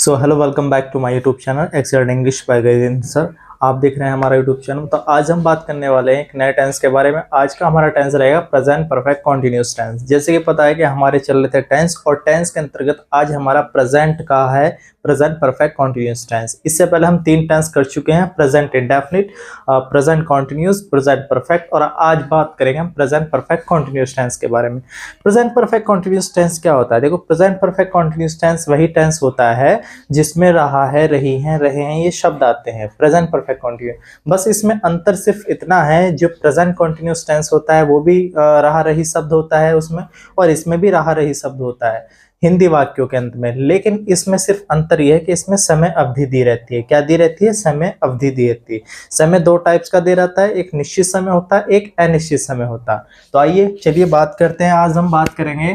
So hello, welcome back to my YouTube channel excellent English by guidance sir. आप देख रहे हैं हमारा यूट्यूब चैनल। तो आज हम बात करने वाले हैं एक नए टेंस के बारे में। आज का हमारा टेंस रहेगा प्रेजेंट परफेक्ट कॉन्टिन्यूअस टेंस। जैसे कि पता है कि हमारे चल रहे थे टेंस, और टेंस के अंतर्गत आज हमारा प्रेजेंट का है प्रेजेंट परफेक्ट कॉन्टिन्यूअस टेंस। इससे पहले हम 3 टेंस कर चुके हैं, present indefinite, present continuous, present perfect, और आज बात करेंगे हम प्रेजेंट परफेक्ट कॉन्टिन्यूअस टेंस के बारे में। प्रेजेंट परफेक्ट कॉन्टिन्यूअस टेंस क्या होता है? देखो, प्रेजेंट परफेक्ट कॉन्टिन्यूअस टेंस वही टेंस होता है जिसमें रहा है, रही हैं, रहे हैं ये शब्द आते हैं प्रेजेंट परफेक्ट कॉन्टिन्यूअस। बस इसमें अंतर सिर्फ इतना है, जो प्रेजेंट कॉन्टिन्यूअस टेंस होता है वो भी रहा रही शब्द होता है उसमें, और इसमें भी रहा रही शब्द होता है हिंदी वाक्यों के अंत में। लेकिन इसमें सिर्फ अंतर यह है कि इसमें समय अवधि दी रहती है। क्या दी रहती है? समय अवधि दी रहती है। समय 2 टाइप्स का दे रहता है, एक निश्चित समय होता है, एक अनिश्चित समय होता है। तो आइए चलिए बात करते हैं। आज हम बात करेंगे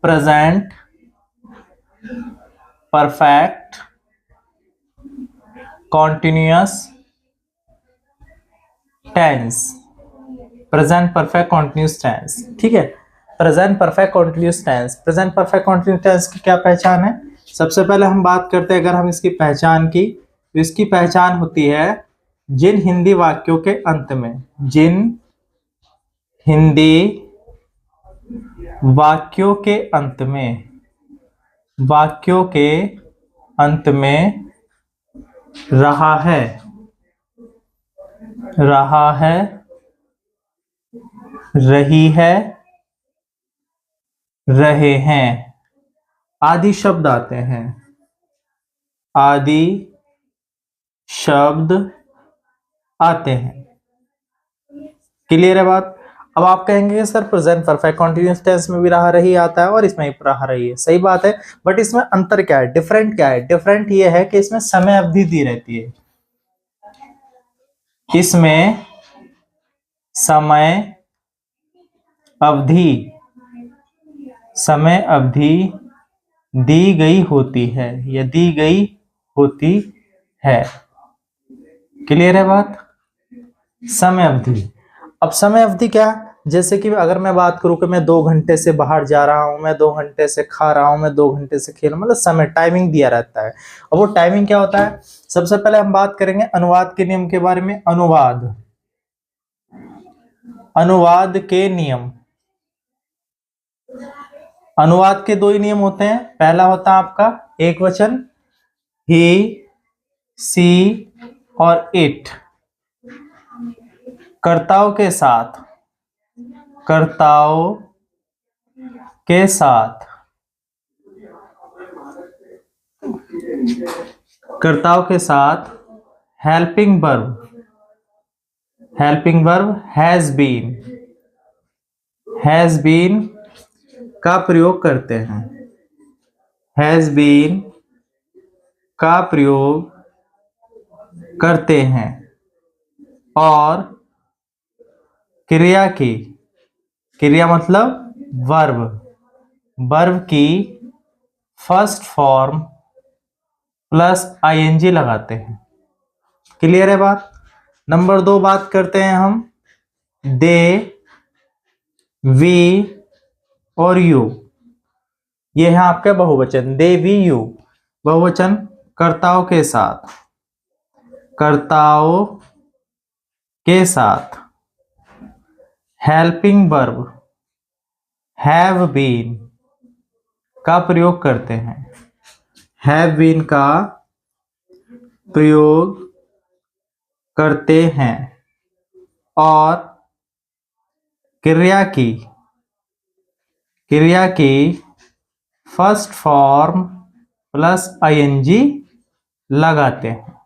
present perfect continuous tense. Present perfect continuous tense, ठीक है। Present perfect continuous tense, present perfect continuous tense की क्या पहचान है? सबसे पहले हम बात करते हैं, अगर हम इसकी पहचान की, तो इसकी पहचान होती है जिन हिंदी वाक्यों के अंत में, जिन हिंदी वाक्यों के अंत में, वाक्यों के अंत में रहा है, रहा है, रही है, रहे हैं आदि शब्द आते हैं, आदि शब्द आते हैं। क्लियर है बात? अब आप कहेंगे sir present perfect continuous tense में भी रहा रही आता है और इसमें भी रहा रही है। सही बात है, बट इसमें अंतर क्या है, डिफरेंट क्या है? डिफरेंट ये है कि इसमें समय अवधि दी रहती है। इसमें समय अवधि, समय अवधि दी गई होती है, या दी गई होती है। क्लियर है बात? समय अवधि। अब समय अवधि क्या? जैसे कि अगर मैं बात करूं कि मैं 2 घंटे से बाहर जा रहा हूं, मैं 2 घंटे से खा रहा हूं, मैं 2 घंटे से खेल, मतलब समय टाइमिंग दिया रहता है। और वो टाइमिंग क्या होता है? सबसे पहले हम बात करेंगे अनुवाद के नियम के बारे में। अनुवाद, अनुवाद के नियम। अनुवाद के 2 ही नियम होते हैं। पहला होता है आपका एक वचन, ही, सी और इट। कर्ताओं के साथ, कर्ताओं के साथ, कर्ताओं के साथ helping verb, helping verb has been, has been का प्रयोग करते हैं, हैज बीन का प्रयोग करते हैं। और क्रिया की, क्रिया मतलब वर्ब, वर्ब की फर्स्ट फॉर्म प्लस आईएनजी लगाते हैं। क्लियर है बात? नंबर 2 बात करते हैं हम दे, वी और यू। ये है आपका बहुवचन, दे, वी, यू। बहुवचन कर्ताओं के साथ, कर्ताओं के साथ हेल्पिंग वर्ब हैव बीन का प्रयोग करते हैं, हैव बीन का प्रयोग करते हैं। और क्रिया की, क्रिया की फर्स्ट फॉर्म प्लस आईएनजी लगाते हैं।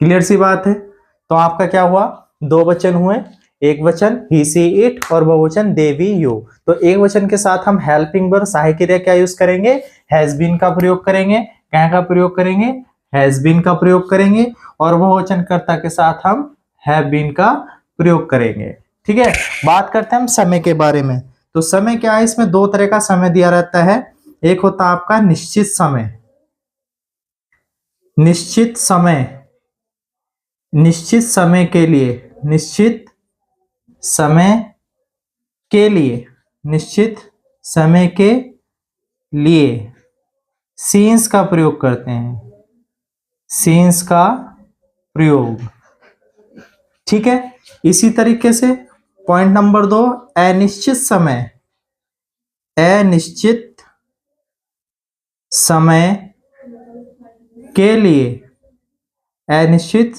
क्लियर सी बात है? तो आपका क्या हुआ? 2 वचन हुए, एक वचन ही, सी, इट, और बहुवचन दे, वी, यू। तो एक वचन के साथ हम हेल्पिंग वर्ब सहायक क्रिया क्या यूज करेंगे? हैज बीन का प्रयोग करेंगे। क्या का प्रयोग करेंगे? हैज बीन का प्रयोग करेंगे। और बहुवचन कर्ता के साथ हम हैव बीन का प्रयोग करेंगे। ठीक है, बात करते हैं हम समय के बारे में। तो समय क्या है? इसमें 2 तरह का समय दिया रहता है। एक होता है आपका निश्चित समय, निश्चित समय, निश्चित समय के लिए, निश्चित समय के लिए, निश्चित समय के लिए। सीन्स का प्रयोग करते हैं, सीन्स का प्रयोग। ठीक है, इसी तरीके से पॉइंट नंबर 2, अनिश्चित समय, अनिश्चित समय के लिए, अनिश्चित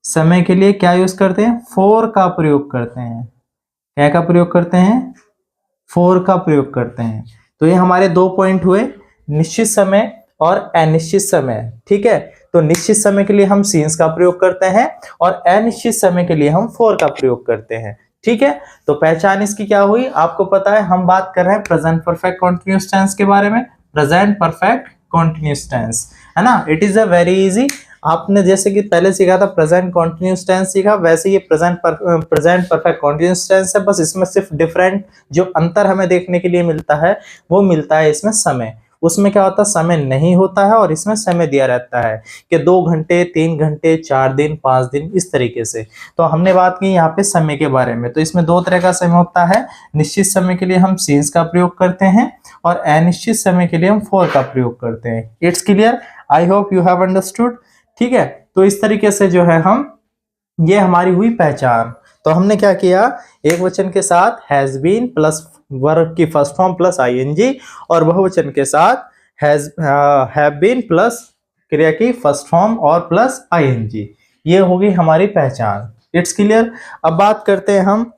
समय के लिए क्या यूज करते हैं, फोर का प्रयोग करते हैं। क्या का प्रयोग करते हैं, फोर का प्रयोग करते हैं। तो ये हमारे 2 पॉइंट हुए, निश्चित समय और अनिश्चित समय। ठीक है, तो निश्चित समय के लिए हम सीन्स का प्रयोग करते हैं और अनिश्चित समय के लिए हम फोर का प्रयोग करते हैं। ठीक है, तो पहचान इसकी क्या हुई, आपको पता है हम बात कर रहे हैं प्रेजेंट परफेक्ट कॉन्टिन्यूअस टेंस के बारे में। प्रेजेंट परफेक्ट कॉन्टिन्यूअस टेंस है ना, it is a very easy. आपने जैसे कि पहले सीखा था प्रेजेंट कॉन्टिन्यूअस टेंस सीखा, वैसे ये प्रेजेंट परफेक्ट कॉन्टिन्यूअस टेंस है। बस इसमें सिर्फ डिफरेंट जो अंतर हमें देखने के लिए मिलता है वो मिलता है इसमें समय। उसमें क्या होता है, समय नहीं होता है और इसमें समय दिया रहता है कि 2 घंटे, 3 घंटे, 4 दिन, 5 दिन, इस तरीके से। तो हमने बात की यहाँ पे समय के बारे में। तो इसमें 2 तरह का समय होता है, निश्चित समय के लिए हम सीन्स का प्रयोग करते हैं और अनिश्चित समय के लिए हम फोर का प्रयोग करते हैं। It's clear, I hope you have understood. ठीक है, तो इस तरीके से जो है हम, ये हमारी हुई पहचान। तो हमने क्या किया, एक वचन के साथ हैज बीन प्लस वर्ब की फर्स्ट फॉर्म प्लस आईएनजी और बहुवचन के साथ हैव बीन प्लस क्रिया की फर्स्ट फॉर्म और प्लस आईएनजी। ये होगी हमारी पहचान। It's clear. अब बात करते हैं हम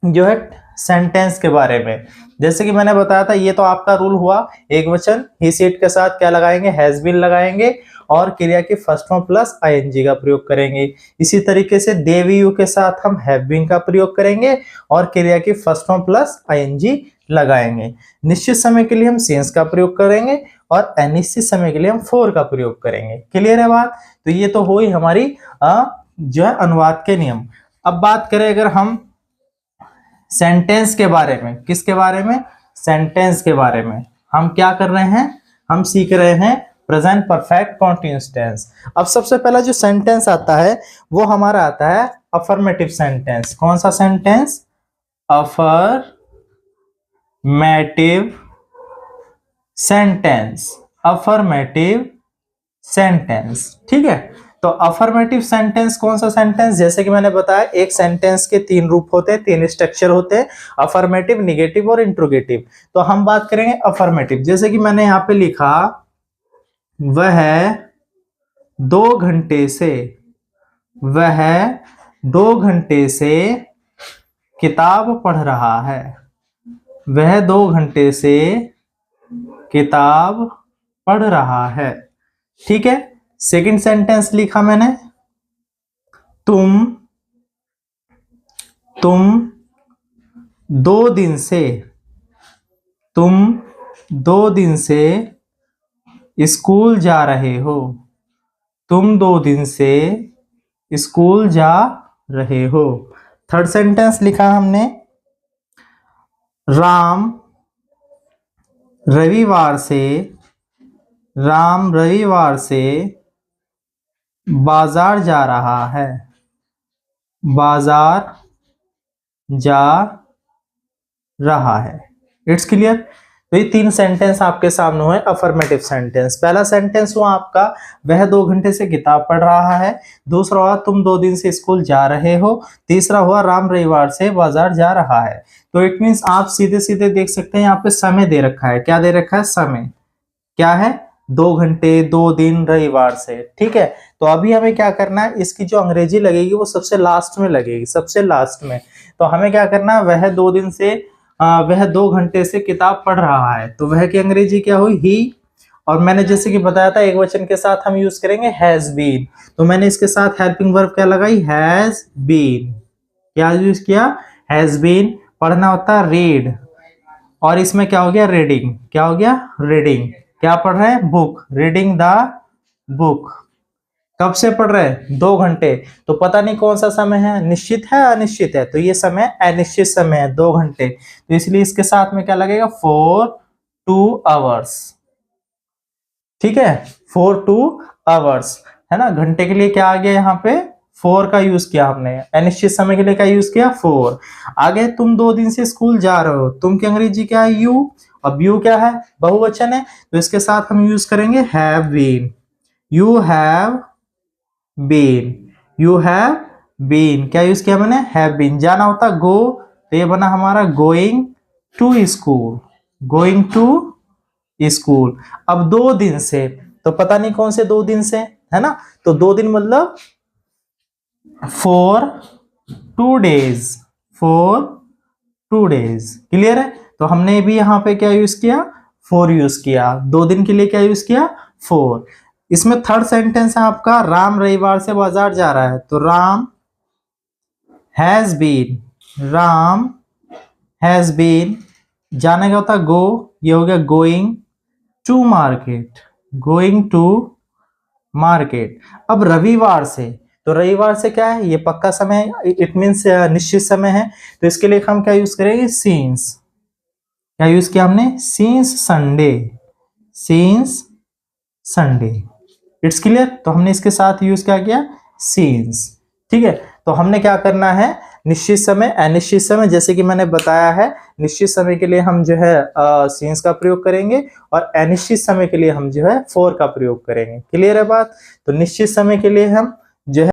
जो है सेंटेंस के बारे में। जैसे कि मैंने बताया था, ये तो आपका रूल हुआ, एक वचन ही सीट के साथ क्या लगाएंगे, हैज बीन लगाएंगे और क्रिया की फर्स्ट फॉर्म प्लस आईएनजी का प्रयोग करेंगे। इसी तरीके से दे वी यू के साथ हम हैव बीन का प्रयोग करेंगे और क्रिया की फर्स्ट फॉर्म प्लस आईएनजी लगाएंगे। निश्चित समय के लिए हम सेंस का प्रयोग करेंगे और अनिश्चित समय के लिए हम फोर का प्रयोग करेंगे। क्लियर है बात। तो ये तो हुई हमारी जो है अनुवाद के नियम। अब बात करें अगर हम सेंटेंस के बारे में, किसके बारे में, सेंटेंस के बारे में। हम क्या कर रहे हैं, हम सीख रहे हैं प्रेजेंट परफेक्ट कॉन्टिन्यूअस टेंस। अब सबसे पहला जो सेंटेंस आता है वो हमारा आता है अफर्मेटिव सेंटेंस। कौन सा sentence, affirmative sentence, affirmative sentence. ठीक है, तो अफर्मेटिव सेंटेंस कौन सा सेंटेंस, जैसे कि मैंने बताया एक सेंटेंस के 3 रूप होते हैं, 3 स्ट्रक्चर होते हैं, अफर्मेटिव, निगेटिव और इंट्रोगेटिव। तो हम बात करेंगे अफर्मेटिव। जैसे कि मैंने यहां पे लिखा, वह 2 घंटे से, वह 2 घंटे से किताब पढ़ रहा है, वह 2 घंटे से किताब पढ़ रहा है। ठीक है, सेकंड सेंटेंस लिखा मैंने, तुम 2 दिन से, तुम 2 दिन से स्कूल जा रहे हो, तुम 2 दिन से स्कूल जा रहे हो। थर्ड सेंटेंस लिखा हमने, राम रविवार से, राम रविवार से बाजार जा रहा है, बाजार जा रहा है। It's clear. तो ये 3 सेंटेंस आपके सामने हुए अफर्मेटिव सेंटेंस। पहला सेंटेंस हुआ आपका, वह 2 घंटे से किताब पढ़ रहा है। दूसरा हुआ, तुम 2 दिन से स्कूल जा रहे हो। तीसरा हुआ, राम रविवार से बाजार जा रहा है। तो इट मीन्स आप सीधे सीधे देख सकते हैं यहाँ पे समय दे रखा है। क्या दे रखा है, समय। क्या है, 2 घंटे, 2 दिन, रविवार से। ठीक है, तो अभी हमें क्या करना है, इसकी जो अंग्रेजी लगेगी वो सबसे लास्ट में लगेगी, सबसे लास्ट में। तो हमें क्या करना है, वह 2 दिन से वह 2 घंटे से किताब पढ़ रहा है, तो वह की अंग्रेजी क्या हुई, ही। और मैंने जैसे कि बताया था एक वचन के साथ हम यूज करेंगे हैज बीन, तो मैंने इसके साथ हेल्पिंग वर्ब क्या लगाई, हैज बीन। क्या यूज किया, हैज बीन। पढ़ना होता है रीड, और इसमें क्या हो गया, रीडिंग। क्या हो गया, रीडिंग। क्या पढ़ रहे हैं, बुक, रीडिंग द बुक। कब से पढ़ रहे हैं, 2 घंटे। तो पता नहीं कौन सा समय है, निश्चित है अनिश्चित है, तो ये समय अनिश्चित समय है, 2 घंटे। तो इसलिए इसके साथ में क्या लगेगा, 4 2 आवर्स। ठीक है, 4 2 आवर्स है ना। घंटे के लिए क्या आ गया, यहाँ पे 4 का यूज किया हमने। अनिश्चित समय के लिए क्या यूज किया, 4। आगे तुम 2 दिन से स्कूल जा रहे हो, तुम की अंग्रेजी क्या है, यू। अब यू क्या है, बहुवचन है, तो इसके साथ हम यूज करेंगे have been. You have been, you have been, क्या यूज किया मैंने, हैव बीन। जाना होता गो, तो ये बना हमारा going to school, going to school. अब 2 दिन से, तो पता नहीं कौन से 2 दिन से है ना, तो 2 दिन मतलब for 2 days, for 2 days, clear है। तो हमने भी यहाँ पे क्या यूज किया, फॉर यूज किया, 2 दिन के लिए क्या यूज किया, फॉर। इसमें थर्ड सेंटेंस है आपका, राम रविवार से बाजार जा रहा है, तो Ram has been, Ram has been. जाने का होता गो, ये हो गया going to market, going to market. अब रविवार से, तो रविवार से क्या है, ये पक्का समय है, इट मीन्स निश्चित समय है, तो इसके लिए हम क्या यूज करेंगे, सिंस। क्या यूज किया हमने, since Sunday, since Sunday. It's clear. तो हमने इसके साथ यूज क्या किया, सिंस। ठीक है, तो हमने क्या करना है, निश्चित समय, अनिश्चित समय, जैसे कि मैंने बताया है, निश्चित समय के लिए हम जो है सिंस का प्रयोग करेंगे और अनिश्चित समय के लिए हम जो है फॉर का प्रयोग करेंगे। क्लियर है बात। तो निश्चित समय के लिए हम जो है